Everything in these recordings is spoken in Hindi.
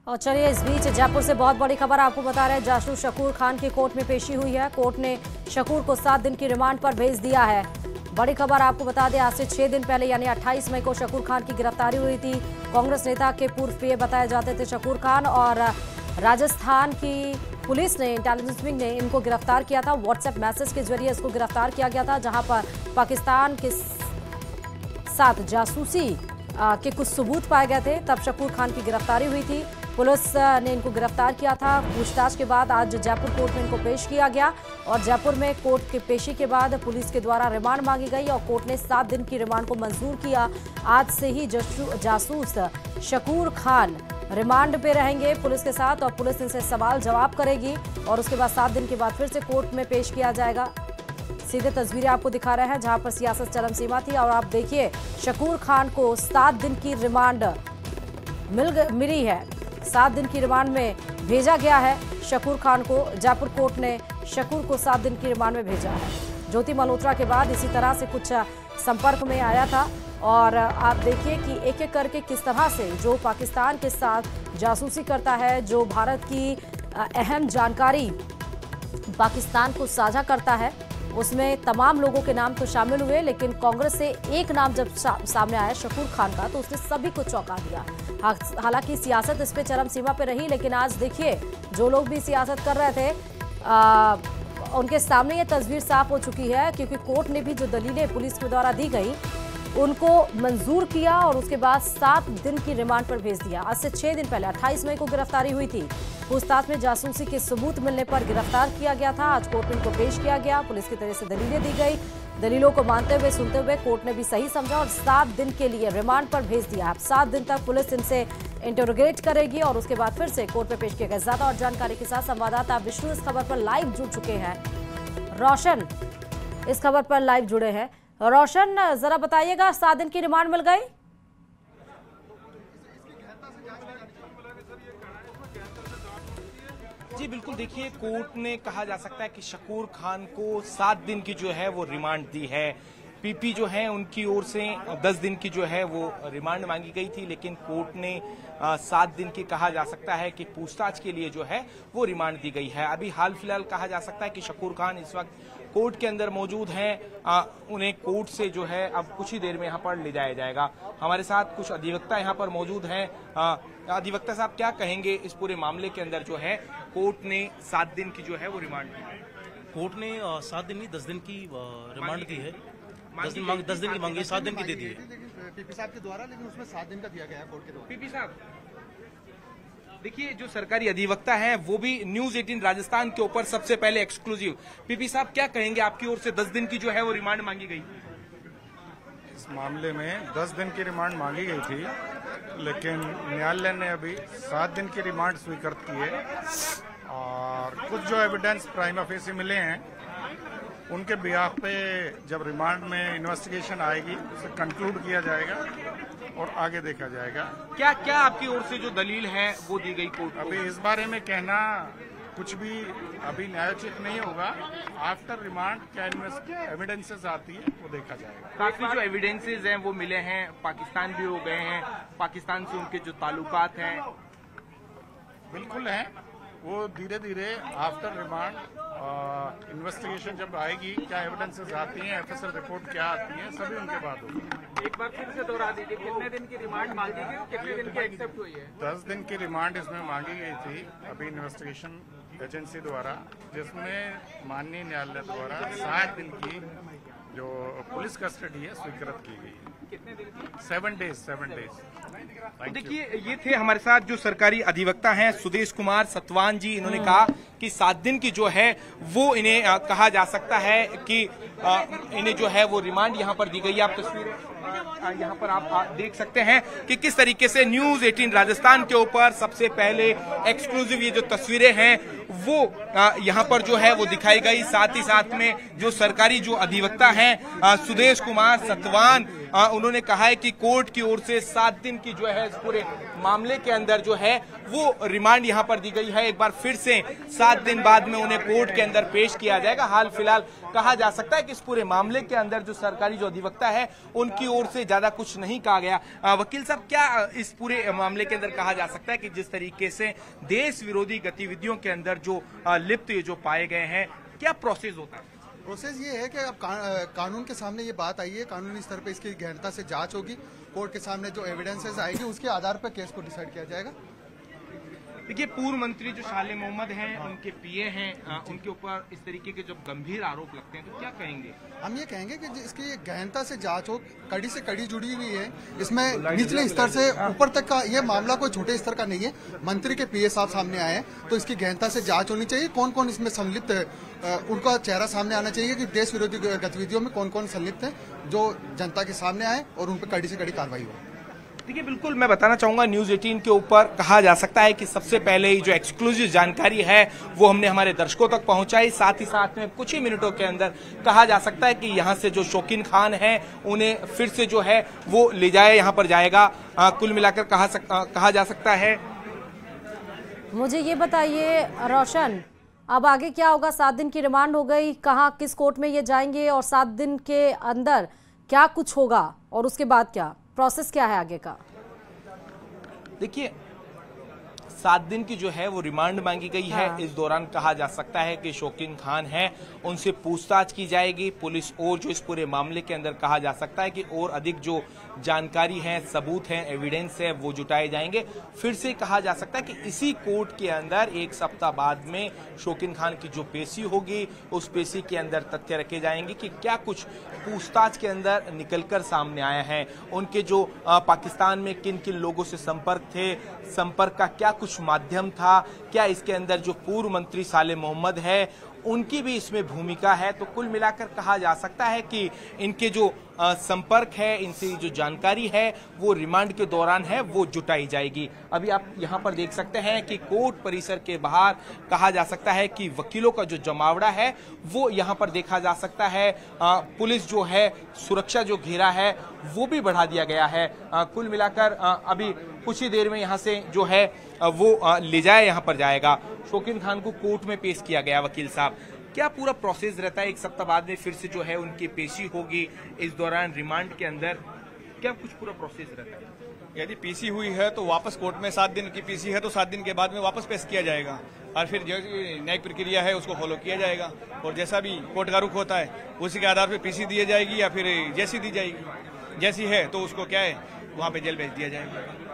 और चलिए इस बीच जयपुर से बहुत बड़ी खबर आपको बता रहे हैं। जासूस शकूर खान की कोर्ट में पेशी हुई है। कोर्ट ने शकूर को 7 दिन की रिमांड पर भेज दिया है। बड़ी खबर आपको बता दें, आज से 6 दिन पहले यानी 28 मई को शकूर खान की गिरफ्तारी हुई थी। कांग्रेस नेता के पूर्व पीए बताए जाते थे शकूर खान, और राजस्थान की पुलिस ने, इंटेलिजेंस विंग ने इनको गिरफ्तार किया था। व्हाट्सएप मैसेज के जरिए इसको गिरफ्तार किया गया था, जहां पर पाकिस्तान के साथ जासूसी के कुछ सबूत पाए गए थे। तब शकूर खान की गिरफ्तारी हुई थी। पुलिस ने इनको गिरफ्तार किया था। पूछताछ के बाद आज जयपुर कोर्ट में इनको पेश किया गया, और जयपुर में कोर्ट की पेशी के बाद पुलिस के द्वारा रिमांड मांगी गई और कोर्ट ने 7 दिन की रिमांड को मंजूर किया। आज से ही जासूस शकूर खान रिमांड पे रहेंगे पुलिस के साथ, और पुलिस इनसे सवाल जवाब करेगी, और उसके बाद 7 दिन के बाद फिर से कोर्ट में पेश किया जाएगा। सीधे तस्वीरें आपको दिखा रहे हैं जहां पर सियासत चरम सीमा थी, और आप देखिए शकूर खान को 7 दिन की रिमांड मिली है। 7 दिन की रिमांड में भेजा गया है शकूर खान को। जयपुर कोर्ट ने शकूर को 7 दिन की रिमांड में भेजा है। ज्योति मल्होत्रा के बाद इसी तरह से कुछ संपर्क में आया था, और आप देखिए कि एक एक करके किस तरह से जो पाकिस्तान के साथ जासूसी करता है, जो भारत की अहम जानकारी पाकिस्तान को साझा करता है, उसमें तमाम लोगों के नाम तो शामिल हुए, लेकिन कांग्रेस से एक नाम जब सामने आया शकूर खान का, तो उसने सभी को चौंका दिया। हालांकि सियासत इस पे चरम सीमा पे रही, लेकिन आज देखिए जो लोग भी सियासत कर रहे थे उनके सामने ये तस्वीर साफ हो चुकी है, क्योंकि कोर्ट ने भी जो दलीलें पुलिस के द्वारा दी गई उनको मंजूर किया, और उसके बाद 7 दिन की रिमांड पर भेज दिया। आज से 6 दिन पहले 28 मई को गिरफ्तारी हुई थी। पूछताछ में जासूसी के सबूत मिलने पर गिरफ्तार किया गया था। आज कोर्ट में इनको पेश किया गया। पुलिस की तरफ से दलीलें दी गई। दलीलों को मानते हुए, सुनते हुए कोर्ट ने भी सही समझा और 7 दिन के लिए रिमांड पर भेज दिया। अब 7 दिन तक पुलिस इनसे इंटरोगेट करेगी, और उसके बाद फिर से कोर्ट में पेश किया गया। ज्यादा और जानकारी के साथ संवाददाता विष्णु इस खबर पर लाइव जुड़ चुके हैं। रोशन इस खबर पर लाइव जुड़े हैं। रोशन, जरा बताइएगा, 7 दिन की रिमांड मिल गई? जी बिल्कुल, देखिए कोर्ट ने कहा जा सकता है कि शकूर खान को 7 दिन की जो है वो रिमांड दी है। पीपी जो है उनकी ओर से 10 दिन की जो है वो रिमांड मांगी गई थी, लेकिन कोर्ट ने 7 दिन की कहा जा सकता है कि पूछताछ के लिए जो है वो रिमांड दी गई है। अभी हाल फिलहाल कहा जा सकता है कि शकूर खान इस वक्त कोर्ट के अंदर मौजूद हैं। उन्हें कोर्ट से जो है अब कुछ ही देर में यहाँ पर ले जाया जाएगा। हमारे साथ कुछ अधिवक्ता यहाँ पर मौजूद हैं। अधिवक्ता साहब, क्या कहेंगे इस पूरे मामले के अंदर जो है कोर्ट ने 7 दिन की जो है वो रिमांड दी है? कोर्ट ने 7 दिन नहीं 10 दिन की रिमांड दी है। 10 दिन की मांगी, 7 दिन की दे दी है पीपी साहब के द्वारा, लेकिन उसमें 7 दिन का दिया गया है कोर्ट के द्वारा। पीपी साहब, देखिए जो सरकारी अधिवक्ता हैं वो भी न्यूज 18 राजस्थान के ऊपर सबसे पहले एक्सक्लूसिव। पीपी साहब, क्या कहेंगे, आपकी ओर से 10 दिन की जो है वो रिमांड मांगी गई? इस मामले में 10 दिन की रिमांड मांगी गई थी, लेकिन न्यायालय ने अभी 7 दिन की रिमांड स्वीकृत की है, और कुछ जो एविडेंस प्राइमा फेसी मिले हैं उनके बिहाफ पे जब रिमांड में इन्वेस्टिगेशन आएगी उसे कंक्लूड किया जाएगा और आगे देखा जाएगा। क्या क्या आपकी ओर से जो दलील है वो दी गई कोर्ट को? अभी इस बारे में कहना कुछ भी अभी न्यायोचित नहीं होगा। आफ्टर रिमांड क्या एविडेंसेस आती है वो देखा जाएगा। काफी जो एविडेंसेस हैं वो मिले हैं, पाकिस्तान भी हो गए हैं, पाकिस्तान से उनके जो ताल्लुकात हैं बिल्कुल हैं, वो धीरे धीरे आफ्टर रिमांड इन्वेस्टिगेशन जब आएगी, क्या एविडेंसेस आती हैं, एफएसएल रिपोर्ट क्या आती है, सभी उनके बाद होगी। एक बार फिर से दोहरा दीजिए, कितने दिन की रिमांड मांगी गई, कितने दिन की एक्सेप्ट हुई है? 10 दिन की रिमांड इसमें मांगी गई थी अभी इन्वेस्टिगेशन एजेंसी द्वारा, जिसमें माननीय न्यायालय द्वारा 7 दिन की जो पुलिस कस्टडी है स्वीकृत की गई है। कितने दिन की? 7 डेज। देखिए, ये थे हमारे साथ जो सरकारी अधिवक्ता हैं सुदेश कुमार सतवान जी। इन्होंने कहा कि 7 दिन की जो है वो इन्हें कहा जा सकता है कि इन्हें जो है वो रिमांड यहाँ पर दी गई है। आप तस्वीरें यहाँ पर आप देख सकते हैं कि किस तरीके से न्यूज 18 राजस्थान के ऊपर सबसे पहले एक्सक्लूसिव ये जो तस्वीरें हैं वो यहाँ पर जो है वो दिखाई गई। साथ ही साथ में जो सरकारी जो अधिवक्ता हैं सुदेश कुमार सतवान, उन्होंने कहा है कि कोर्ट की ओर से 7 दिन की जो है इस पूरे मामले के अंदर जो है वो रिमांड यहां पर दी गई है। एक बार फिर से 7 दिन बाद में उन्हें कोर्ट के अंदर पेश किया जाएगा। हाल फिलहाल कहा जा सकता है कि इस पूरे मामले के अंदर जो सरकारी जो अधिवक्ता है उनकी ओर से ज्यादा कुछ नहीं कहा गया। वकील साहब, क्या इस पूरे मामले के अंदर कहा जा सकता है कि जिस तरीके से देश विरोधी गतिविधियों के अंदर जो लिप्त जो पाए गए हैं, क्या प्रोसेस होता है? प्रोसेस ये है कि अब कानून के सामने ये बात आई है, कानूनी स्तर पे इसकी गहनता से जांच होगी, कोर्ट के सामने जो एविडेंसेस आएगी उसके आधार पर केस को डिसाइड किया जाएगा। देखिए, पूर्व मंत्री जो साले मोहम्मद हैं, उनके पीए हैं, उनके ऊपर इस तरीके के जब गंभीर आरोप लगते हैं तो क्या कहेंगे? हम ये कहेंगे कि इसकी गहनता से जांच हो, कड़ी से कड़ी जुड़ी हुई है इसमें, निचले स्तर से ऊपर तक का ये मामला कोई छोटे स्तर का नहीं है। मंत्री के पीए साहब सामने आए हैं तो इसकी गहनता से जांच होनी चाहिए। कौन कौन इसमें संलिप्त है उनका चेहरा सामने आना चाहिए कि देश विरोधी गतिविधियों में कौन कौन संलिप्त है, जो जनता के सामने आए और उन पर कड़ी से कड़ी कार्रवाई हो। देखिए, बिल्कुल मैं बताना चाहूंगा, न्यूज 18 के ऊपर कहा जा सकता है कि सबसे पहले ही जो एक्सक्लूसिव जानकारी है वो हमने हमारे दर्शकों तक पहुंचाई। साथ ही साथ में कुछ ही मिनटों के अंदर कहा जा सकता है कि यहां से जो शौकीन खान है उन्हें फिर से जो है वो ले जाए, यहां पर जाएगा। कुल मिलाकर कहा जा सकता है। मुझे ये बताइए रोशन, अब आगे क्या होगा? 7 दिन की रिमांड हो गई, कहाँ किस कोर्ट में ये जाएंगे और 7 दिन के अंदर क्या कुछ होगा और उसके बाद क्या प्रोसेस क्या है आगे का? देखिए, 7 दिन की जो है वो रिमांड मांगी गई है। इस दौरान कहा जा सकता है कि शौकीन खान है उनसे पूछताछ की जाएगी पुलिस, और जो इस पूरे मामले के अंदर कहा जा सकता है कि और अधिक जो जानकारी है, सबूत है, एविडेंस है वो जुटाए जाएंगे। फिर से कहा जा सकता है कि इसी कोर्ट के अंदर 1 सप्ताह बाद में शौकीन खान की जो पेशी होगी उस पेशी के अंदर तथ्य रखे जाएंगे कि क्या कुछ पूछताछ के अंदर निकलकर सामने आया है, उनके जो पाकिस्तान में किन किन लोगों से संपर्क थे, संपर्क का क्या कुछ माध्यम था, क्या इसके अंदर जो पूर्व मंत्री साले मोहम्मद है उनकी भी इसमें भूमिका है। तो कुल मिलाकर कहा जा सकता है कि इनके जो संपर्क है, इनसे जो जानकारी है वो रिमांड के दौरान है वो जुटाई जाएगी। अभी आप यहां पर देख सकते हैं कि कोर्ट परिसर के बाहर कहा जा सकता है कि वकीलों का जो जमावड़ा है वो यहां पर देखा जा सकता है। पुलिस जो है, सुरक्षा जो घेरा है वो भी बढ़ा दिया गया है। कुल मिलाकर अभी कुछ ही देर में यहां से जो है वो ले जाया यहां पर जाएगा। शौकीन खान को कोर्ट में पेश किया गया। वकील साहब, क्या पूरा प्रोसेस रहता है? 1 सप्ताह बाद में फिर से जो है उनकी पेशी होगी, इस दौरान रिमांड के अंदर क्या कुछ पूरा प्रोसेस रहता है? यदि पीसी हुई है तो वापस कोर्ट में 7 दिन की पीसी है तो 7 दिन के बाद में वापस पेश किया जाएगा और फिर जो न्यायिक प्रक्रिया है उसको फॉलो किया जाएगा और जैसा भी कोर्ट का रुख होता है उसी के आधार पर पीसी दी जाएगी या फिर जैसी दी जाएगी। जैसी है तो उसको क्या है वहाँ पे जेल भेज दिया जाएगा।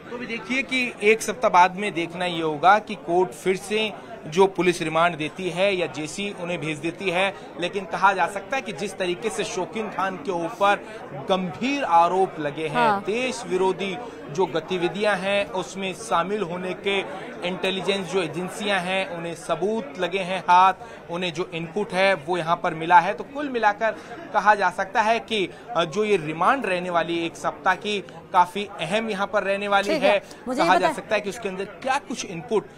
तो भी देखिए कि 1 सप्ताह बाद में देखना ये होगा कि कोर्ट फिर से जो पुलिस रिमांड देती है या जेसी उन्हें भेज देती है। लेकिन कहा जा सकता है कि जिस तरीके से शौकीन खान के ऊपर गंभीर आरोप लगे हैं, देश विरोधी जो गतिविधियां हैं उसमें शामिल होने के इंटेलिजेंस जो एजेंसियां हैं उन्हें सबूत लगे हैं हाथ, उन्हें जो इनपुट है वो यहां पर मिला है। तो कुल मिलाकर कहा जा सकता है कि जो ये रिमांड रहने वाली 1 सप्ताह की काफी अहम यहां पर रहने वाली है। कहा जा सकता है कि उसके अंदर क्या कुछ इनपुट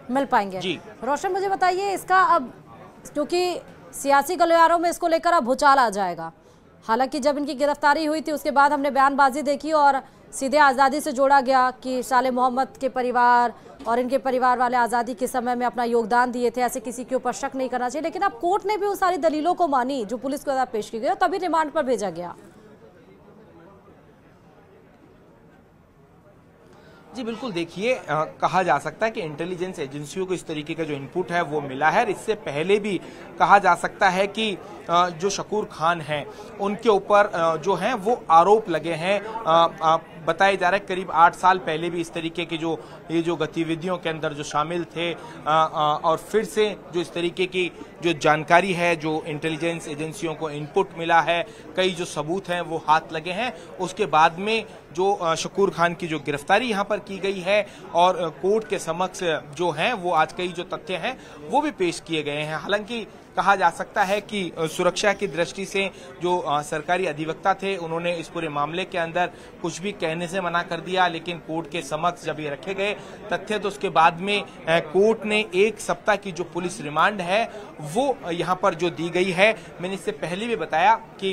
मिल पाएंगे जी। रोशन, मुझे बताइए इसका, अब क्योंकि सियासी गलियारों में इसको लेकर अब भूचाल आ जाएगा। हालांकि जब इनकी गिरफ्तारी हुई थी उसके बाद हमने बयानबाजी देखी और सीधे आज़ादी से जोड़ा गया कि साले मोहम्मद के परिवार और इनके परिवार वाले आज़ादी के समय में अपना योगदान दिए थे, ऐसे किसी के ऊपर शक नहीं करना चाहिए। लेकिन अब कोर्ट ने भी उस सारी दलीलों को मानी जो पुलिस के द्वारा पेश की गई, तभी रिमांड पर भेजा गया। जी बिल्कुल, देखिए कहा जा सकता है कि इंटेलिजेंस एजेंसियों को इस तरीके का जो इनपुट है वो मिला है। इससे पहले भी कहा जा सकता है कि जो शकूर खान हैं उनके ऊपर जो हैं वो आरोप लगे हैं। बताया जा रहा है करीब 8 साल पहले भी इस तरीके की ये जो गतिविधियों के अंदर जो शामिल थे और फिर से जो इस तरीके की जो जानकारी है, जो इंटेलिजेंस एजेंसियों को इनपुट मिला है, कई जो सबूत हैं वो हाथ लगे हैं। उसके बाद में जो शकूर खान की जो गिरफ्तारी यहाँ पर की गई है और कोर्ट के समक्ष जो हैं वो आज कई जो तथ्य हैं वो भी पेश किए गए हैं। हालांकि कहा जा सकता है कि सुरक्षा की दृष्टि से जो सरकारी अधिवक्ता थे उन्होंने इस पूरे मामले के अंदर कुछ भी कहने से मना कर दिया, लेकिन कोर्ट के समक्ष जब ये रखे गए तथ्य तो उसके बाद में कोर्ट ने 1 सप्ताह की जो पुलिस रिमांड है वो यहाँ पर जो दी गई है। मैंने इससे पहले भी बताया कि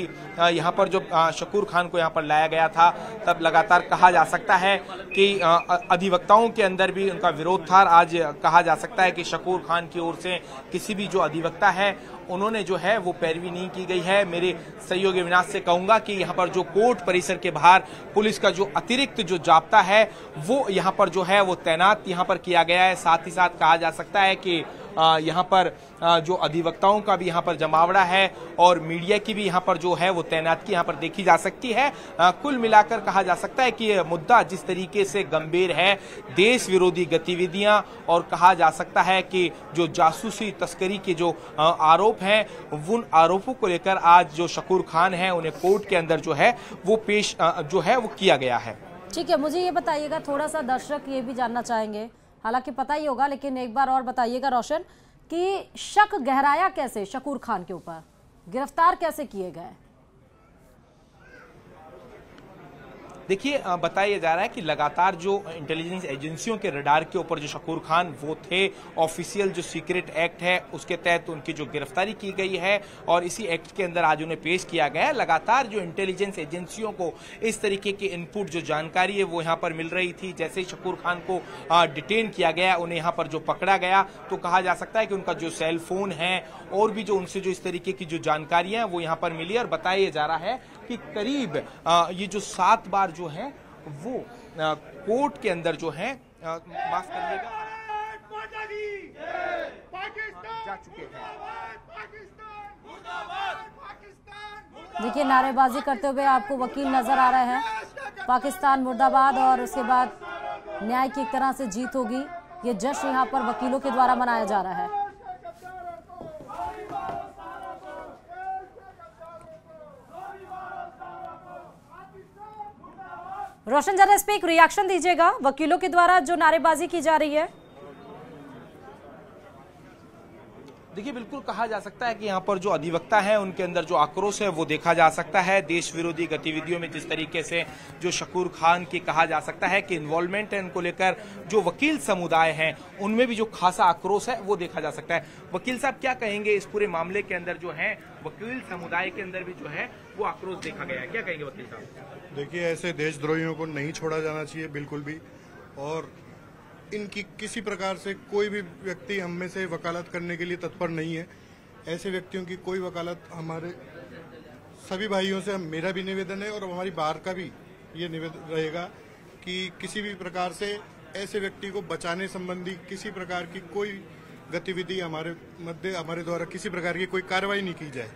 यहाँ पर जो शकूर खान को यहाँ पर लाया गया था तब लगातार कहा जा सकता है कि अधिवक्ताओं के अंदर भी उनका विरोध था। आज कहा जा सकता है कि शकूर खान की ओर से किसी भी जो अधिवक्ता है उन्होंने जो है वो पैरवी नहीं की गई है। मेरे सहयोगी अविनाश से कहूंगा कि यहाँ पर जो कोर्ट परिसर के बाहर पुलिस का जो अतिरिक्त जो जाब्ता है वो यहाँ पर जो है वो तैनात यहाँ पर किया गया है। साथ ही साथ कहा जा सकता है कि यहाँ पर जो अधिवक्ताओं का भी यहाँ पर जमावड़ा है और मीडिया की भी यहाँ पर जो है वो तैनाती यहाँ पर देखी जा सकती है। कुल मिलाकर कहा जा सकता है कि यह मुद्दा जिस तरीके से गंभीर है, देश विरोधी गतिविधियां और कहा जा सकता है कि जो जासूसी तस्करी के जो आरोप हैं उन आरोपों को लेकर आज जो शकूर खान है उन्हें कोर्ट के अंदर जो है वो पेश जो है वो किया गया है। ठीक है, मुझे ये बताइएगा, थोड़ा सा दर्शक ये भी जानना चाहेंगे, हालांकि पता ही होगा लेकिन एक बार और बताइएगा रोशन, कि शक गहराया कैसे शकूर खान के ऊपर, गिरफ्तार कैसे किए गए? देखिए, बताया जा रहा है कि लगातार जो इंटेलिजेंस एजेंसियों के रडार के ऊपर जो शकूर खान वो थे, ऑफिशियल जो सीक्रेट एक्ट है उसके तहत उनकी जो गिरफ्तारी की गई है और इसी एक्ट के अंदर आज उन्हें पेश किया गया है। लगातार जो इंटेलिजेंस एजेंसियों को इस तरीके की इनपुट जो जानकारी है वो यहाँ पर मिल रही थी। जैसे ही शकूर खान को डिटेन किया गया, उन्हें यहाँ पर जो पकड़ा गया तो कहा जा सकता है कि उनका जो सेल फोन है और भी जो उनसे जो इस तरीके की जो जानकारियां वो यहाँ पर मिली और बताया जा रहा है कि करीब ये जो 7 बार जो है वो कोर्ट के अंदर जो है माफ करिएगा जा चुके हैं। देखिए, नारेबाजी करते हुए आपको वकील नजर आ रहे हैं, पाकिस्तान मुर्दाबाद, और उसके बाद न्याय की एक तरह से जीत होगी। ये जश्न यहाँ पर वकीलों के द्वारा मनाया जा रहा है। रोशन, जरा इस पे एक रिएक्शन दीजिएगा, वकीलों के द्वारा जो नारेबाजी की जा रही है। देखिए, बिल्कुल कहा जा सकता है कि यहाँ पर जो अधिवक्ता है उनके अंदर जो आक्रोश है वो देखा जा सकता है। देश विरोधी गतिविधियों में जिस तरीके से जो शकूर खान की कहा जा सकता है कि इन्वॉल्वमेंट है, उनको लेकर जो वकील समुदाय हैं उनमें भी जो खासा आक्रोश है वो देखा जा सकता है। वकील साहब, क्या कहेंगे इस पूरे मामले के अंदर जो है वकील समुदाय के अंदर भी जो है वो आक्रोश देखा गया है, क्या कहेंगे वकील साहब? देखिए, ऐसे देशद्रोहियों को नहीं छोड़ा जाना चाहिए बिल्कुल भी, और इनकी किसी प्रकार से कोई भी व्यक्ति हम में से वकालत करने के लिए तत्पर नहीं है। ऐसे व्यक्तियों की कोई वकालत हमारे सभी भाइयों से मेरा भी निवेदन है और हमारी बार का भी ये निवेदन रहेगा कि किसी भी प्रकार से ऐसे व्यक्ति को बचाने संबंधी किसी प्रकार की कोई गतिविधि हमारे द्वारा किसी प्रकार की कोई कार्रवाई नहीं की जाए।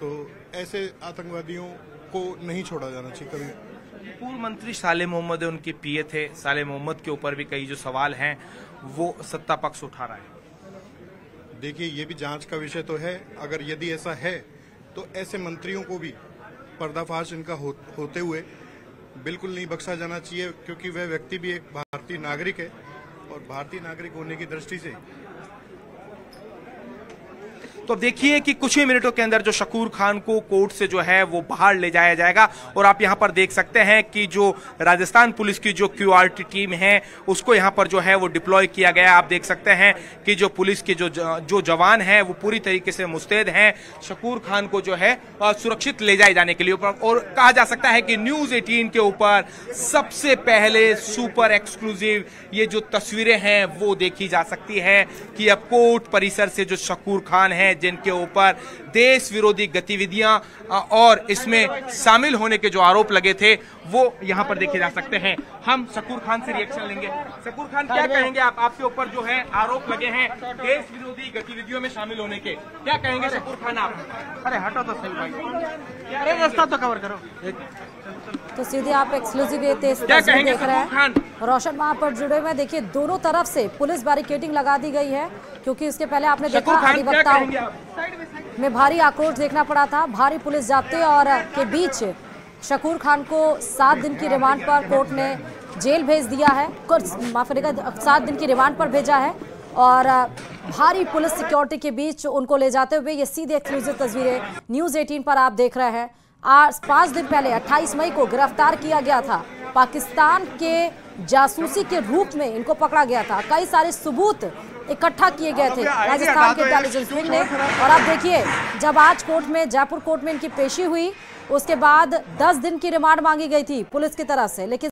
तो ऐसे आतंकवादियों को नहीं छोड़ा जाना चाहिए कभी। पूर्व मंत्री साले मोहम्मद उनके पीए थे, साले मोहम्मद के ऊपर भी कई जो सवाल हैं वो सत्ता पक्ष उठा रहा है। देखिए, ये भी जांच का विषय तो है। अगर यदि ऐसा है तो ऐसे मंत्रियों को भी पर्दाफाश इनका होते हुए बिल्कुल नहीं बख्शा जाना चाहिए, क्योंकि वह व्यक्ति भी एक भारतीय नागरिक है और भारतीय नागरिक होने की दृष्टि से तो देखिए कि कुछ ही मिनटों के अंदर जो शकूर खान को कोर्ट से जो है वो बाहर ले जाया जाएगा। और आप यहां पर देख सकते हैं कि जो राजस्थान पुलिस की जो क्यूआरटी टीम है उसको यहां पर जो है वो डिप्लॉय किया गया। आप देख सकते हैं कि जो पुलिस के जो जवान हैं वो पूरी तरीके से मुस्तैद हैं शकूर खान को जो है सुरक्षित ले जाए जाने के लिए। और कहा जा सकता है कि न्यूज 18 के ऊपर सबसे पहले सुपर एक्सक्लूसिव ये जो तस्वीरें हैं वो देखी जा सकती है कि अब कोर्ट परिसर से जो शकूर खान है जिनके ऊपर देश विरोधी गतिविधियां और इसमें शामिल होने के जो आरोप लगे थे वो यहां पर देखे जा सकते हैं। हम शकूर खान से रिएक्शन लेंगे। शकूर खान, क्या कहेंगे आप? आपके ऊपर जो है आरोप लगे हैं देश विरोधी गतिविधियों में शामिल होने के, क्या कहेंगे शकूर खान आप? अरे हटो तो सही भाई, अरे रास्ता तो कवर करो। तो सीधे आप एक्सक्लूसिव ये तस्वीर देख रहे हैं। रोशन वहां पर जुड़े हुए, देखिए दोनों तरफ से पुलिस बैरिकेडिंग लगा दी गई है, क्योंकि उसके पहले आपने देखा अधिवक्ताओं में भारी आक्रोश देखना पड़ा था। भारी पुलिस जाब्ते और के बीच शकूर खान को 7 दिन की रिमांड पर कोर्ट ने जेल भेज दिया है, माफ करिएगा 7 दिन की रिमांड पर भेजा है। और भारी पुलिस सिक्योरिटी के बीच उनको ले जाते हुए ये सीधे एक्सक्लूसिव तस्वीरें न्यूज 18 पर आप देख रहे हैं। आज 5 दिन पहले 28 मई को गिरफ्तार किया गया था। पाकिस्तान के जासूसी के रूप में इनको पकड़ा गया था। कई सारे सबूत इकट्ठा किए गए थे राजस्थान के इंटेलिजेंस विंग ने। और आप देखिए, जब आज कोर्ट में, जयपुर कोर्ट में इनकी पेशी हुई, उसके बाद 10 दिन की रिमांड मांगी गई थी पुलिस की तरफ से, लेकिन